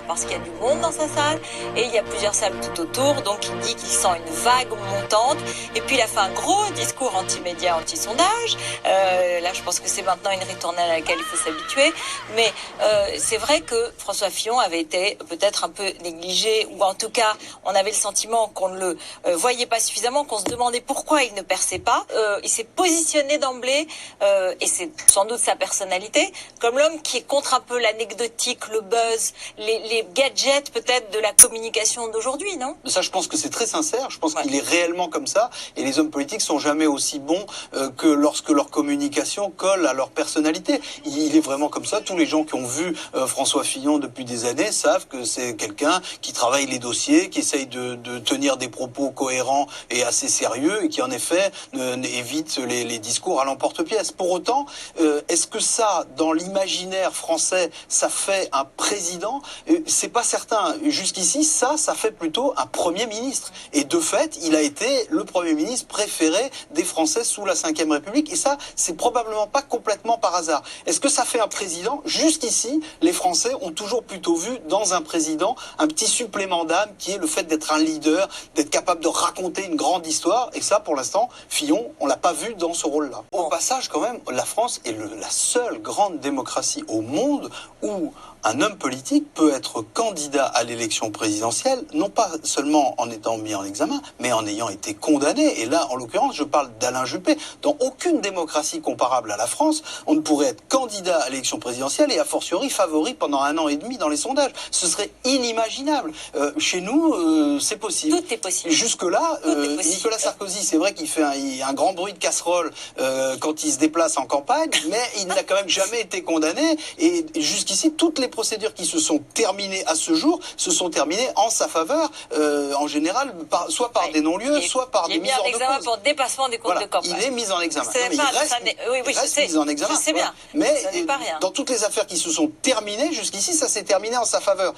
parce qu'il y a du monde dans sa salle et il y a plusieurs salles tout autour, donc il dit qu'il sent une vague montante. Et puis il a fait un gros discours anti-média, anti-sondage. Là, je pense que c'est maintenant une ritournelle à laquelle il faut s'habituer. Mais c'est vrai que François Fillon avait été peut-être un peu négligé, ou en tout cas, on avait le sentiment qu'on ne le voyait pas suffisamment, qu'on se demandait pourquoi il ne perçait pas. Il s'est positionné d'emblée, et c'est sans doute sa personnalité, comme l'homme qui est contre un peu l'anecdotique, le buzz, les gadgets peut-être de la communication d'aujourd'hui, non? Ça, je pense que c'est très sincère. Je pense qu'il est réellement comme ça. Et les hommes politiques sont jamais aussi bons que lorsque leur communication colle à leur personnalité. Il est vraiment comme ça. Tous les gens qui ont vu François Fillon depuis des années savent que c'est quelqu'un qui travaille les dossiers, qui essaye de tenir des propos cohérents et assez sérieux, et qui en effet évite les discours à l'emporte-pièce. Pour autant, est-ce que ça, dans l'imaginaire français, ça fait un président? C'est pas certain. Jusqu'ici, ça fait plutôt un Premier ministre. Et de fait, il a été le Premier ministre préféré des Français sous la Ve République. Et ça, c'est probablement pas complètement par hasard. Est-ce que ça fait un président? Jusqu'ici, les Français ont toujours plutôt vu dans un président un petit supplément d'âme qui est le fait d'être un leader, d'être capable de raconter une grande histoire. Et ça, pour l'instant, Fillon, on l'a pas vu dans ce rôle-là. Au passage, quand même, la France est la seule grande démocratie au monde où un homme politique peut être candidat à l'élection présidentielle, non pas seulement en étant mis en examen, mais en ayant été condamné. Et là, en l'occurrence, je parle d'Alain Juppé. Dans aucune démocratie comparable à la France, on ne pourrait être candidat à l'élection présidentielle et a fortiori favori pendant 1 an et demi dans les sondages. Ce serait inimaginable. Chez nous, c'est possible. Tout est possible. Jusque-là, Nicolas Sarkozy, c'est vrai qu'il fait un grand bruit de casserole quand il se déplace en campagne, mais il n'a quand même jamais été condamné. Et jusqu'ici, toutes les procédures qui se sont terminées à ce jour se sont terminées en sa faveur, en général, soit par des non-lieux, soit par des mises hors de cause. Il est mis en examen pour dépassement des comptes de campagne. Il est mis en examen. Il reste mis en examen. Je sais bien. Mais rien. Dans toutes les affaires qui se sont terminées, jusqu'ici, ça s'est terminé en sa faveur.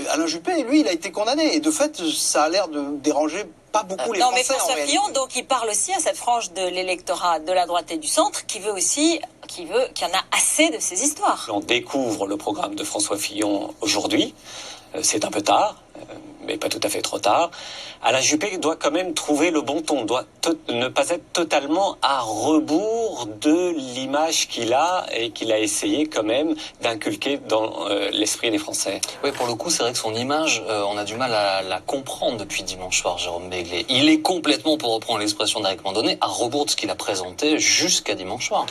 Alain Juppé, lui, il a été condamné. Et de fait, ça a l'air de déranger pas beaucoup les Français. Non, mais François Fillon, donc, il parle aussi à cette frange de l'électorat de la droite et du centre qui veut aussi, qu'il y en a assez de ces histoires. On découvre le programme de François Fillon aujourd'hui. C'est un peu tard, mais pas tout à fait trop tard. Alain Juppé doit quand même trouver le bon ton, doit ne pas être totalement à rebours de l'image qu'il a et qu'il a essayé quand même d'inculquer dans l'esprit des Français. Oui, pour le coup, c'est vrai que son image, on a du mal à la comprendre depuis dimanche soir, Jérôme Béglé. Il est complètement, pour reprendre l'expression d'Éric Mandonnet, à rebours de ce qu'il a présenté jusqu'à dimanche soir.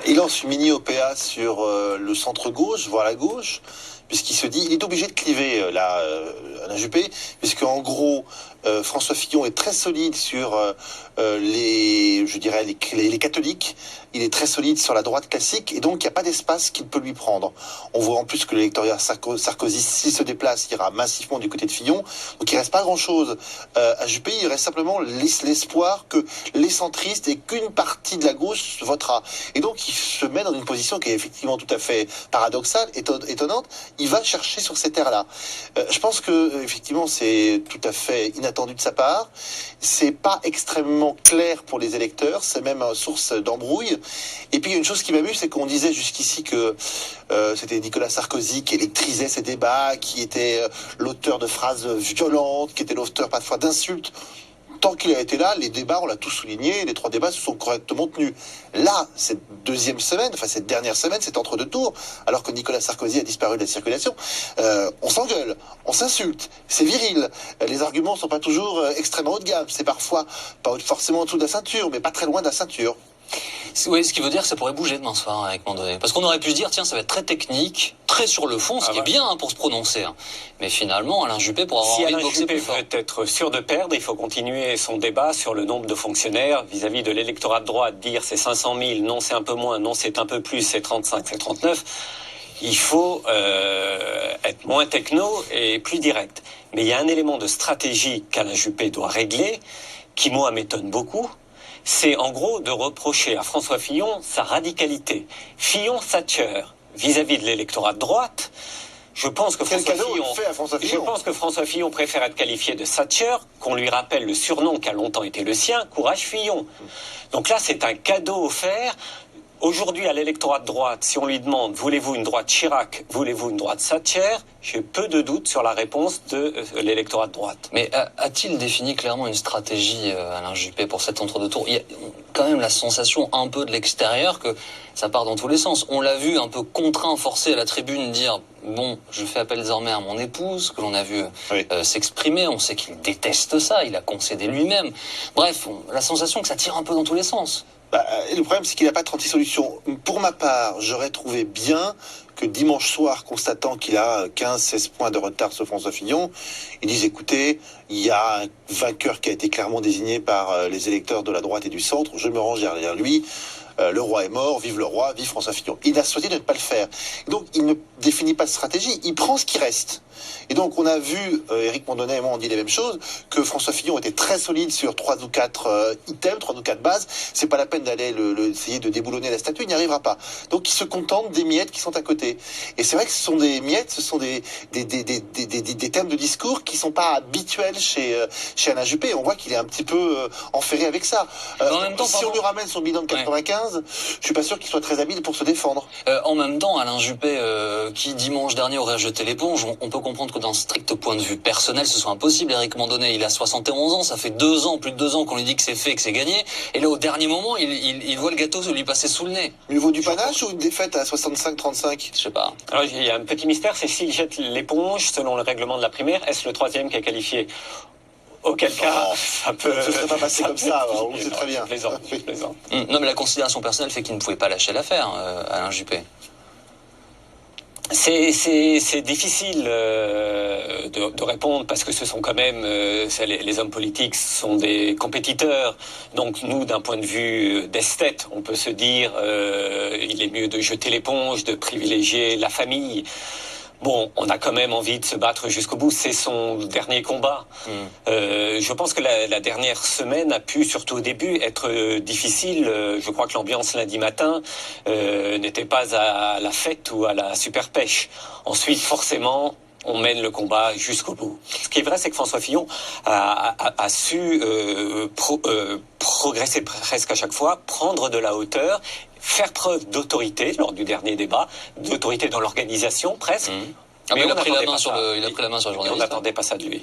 Il lance une mini-OPA sur le centre-gauche, voire la gauche, puisqu'il se dit, il est obligé de cliver Alain Juppé, puisque en gros, François Fillon est très solide sur les catholiques, il est très solide sur la droite classique, et donc il n'y a pas d'espace qu'il peut lui prendre. On voit en plus que l'électorat Sarkozy, s'il se déplace, ira massivement du côté de Fillon, donc il ne reste pas grand-chose à Juppé, il reste simplement l'espoir que les centristes et qu'une partie de la gauche votera. Et donc il se met dans une position qui est effectivement tout à fait paradoxale, étonnante, il va chercher sur ces terres-là. Je pense que effectivement c'est tout à fait inattendu de sa part, c'est pas extrêmement clair pour les électeurs, c'est même une source d'embrouille. Et puis il y a une chose qui m'amuse, c'est qu'on disait jusqu'ici que c'était Nicolas Sarkozy qui électrisait ces débats, qui était l'auteur de phrases violentes, qui était l'auteur parfois d'insultes. Tant qu'il a été là, les débats, on l'a tous souligné, les 3 débats se sont correctement tenus. Là, cette dernière semaine, c'est entre 2 tours, alors que Nicolas Sarkozy a disparu de la circulation, on s'engueule, on s'insulte, c'est viril. Les arguments ne sont pas toujours extrêmement haut de gamme, c'est parfois pas forcément en dessous de la ceinture, mais pas très loin de la ceinture. Oui, ce qui veut dire que ça pourrait bouger demain soir avec Mandonnet. Parce qu'on aurait pu se dire, tiens, ça va être très technique, très sur le fond, ce qui est bien pour se prononcer. Mais finalement, Alain Juppé pourra avoir envie de boxer plus fort. Si Alain Juppé veut être sûr de perdre, il faut continuer son débat sur le nombre de fonctionnaires vis-à-vis de l'électorat de droite. Dire c'est 500 000, non c'est un peu moins, non c'est un peu plus, c'est 35, c'est 39. Il faut être moins techno et plus direct. Mais il y a un élément de stratégie qu'Alain Juppé doit régler, qui moi m'étonne beaucoup. C'est en gros de reprocher à François Fillon sa radicalité. Fillon-Thatcher, vis-à-vis de l'électorat de droite, je pense que François Fillon préfère être qualifié de Thatcher, qu'on lui rappelle le surnom qui a longtemps été le sien, Courage Fillon. Donc là, c'est un cadeau offert Aujourd'hui, à l'électorat de droite, si on lui demande « Voulez-vous une droite Chirac ? Voulez-vous une droite Thatcher ?» j'ai peu de doutes sur la réponse de l'électorat de droite. Mais a-t-il défini clairement une stratégie, Alain Juppé, pour cet entre-deux tours? Il y a quand même la sensation un peu de l'extérieur que ça part dans tous les sens. On l'a vu un peu contraint, forcé à la tribune dire « Bon, je fais appel désormais à mon épouse », que l'on a vu s'exprimer. On sait qu'il déteste ça, il a concédé lui-même. Bref, la sensation que ça tire un peu dans tous les sens. Le problème, c'est qu'il n'a pas 36 solutions. Pour ma part, j'aurais trouvé bien que dimanche soir, constatant qu'il a 15-16 points de retard sur François Fillon, ils disent, écoutez, il y a un vainqueur qui a été clairement désigné par les électeurs de la droite et du centre, je me range derrière lui, le roi est mort, vive le roi, vive François Fillon. Il a choisi de ne pas le faire. Et donc, il ne définit pas de stratégie, il prend ce qui reste. Et donc, on a vu, Éric Mondonnet et moi, on dit les mêmes choses, que François Fillon était très solide sur 3 ou 4 items, 3 ou 4 bases. C'est pas la peine d'aller essayer de déboulonner la statue, il n'y arrivera pas. Donc, il se contente des miettes qui sont à côté. Et c'est vrai que ce sont des miettes, ce sont des thèmes de discours qui sont pas habituels chez Alain Juppé. On voit qu'il est un petit peu enferré avec ça. En même temps, si on lui ramène son bilan de 95, je suis pas sûr qu'il soit très habile pour se défendre. En même temps, Alain Juppé, qui dimanche dernier aurait jeté l'éponge, on peut comprendre que d'un strict point de vue personnel, ce soit impossible. Éric Mondonnet, il a 71 ans, ça fait 2 ans, plus de 2 ans qu'on lui dit que c'est fait, que c'est gagné. Et là, au dernier moment, il voit le gâteau se lui passer sous le nez. Mieux vaut du panache ou une défaite à 65-35? Je sais pas. Alors, il y a un petit mystère, c'est s'il jette l'éponge, selon le règlement de la primaire, est-ce le 3e qui est qualifié? Auquel cas, ça peut... Ce ne serait pas passé comme ça, on le sait très bien. Je plaisante. Non, mais la considération personnelle fait qu'il ne pouvait pas lâcher l'affaire, Alain Juppé. C'est difficile de répondre parce que ce sont quand même les hommes politiques sont des compétiteurs. Donc nous, d'un point de vue d'esthète, on peut se dire il est mieux de jeter l'éponge, de privilégier la famille. Bon, on a quand même envie de se battre jusqu'au bout. C'est son dernier combat. Je pense que la dernière semaine a pu, surtout au début, être difficile. Je crois que l'ambiance lundi matin n'était pas à la fête ou à la super pêche. Ensuite, forcément, on mène le combat jusqu'au bout. Ce qui est vrai, c'est que François Fillon a su progresser presque à chaque fois, prendre de la hauteur, faire preuve d'autorité lors du dernier débat, d'autorité dans l'organisation presque. Mais il a pris la main sur le journaliste. On n'attendait pas ça de lui.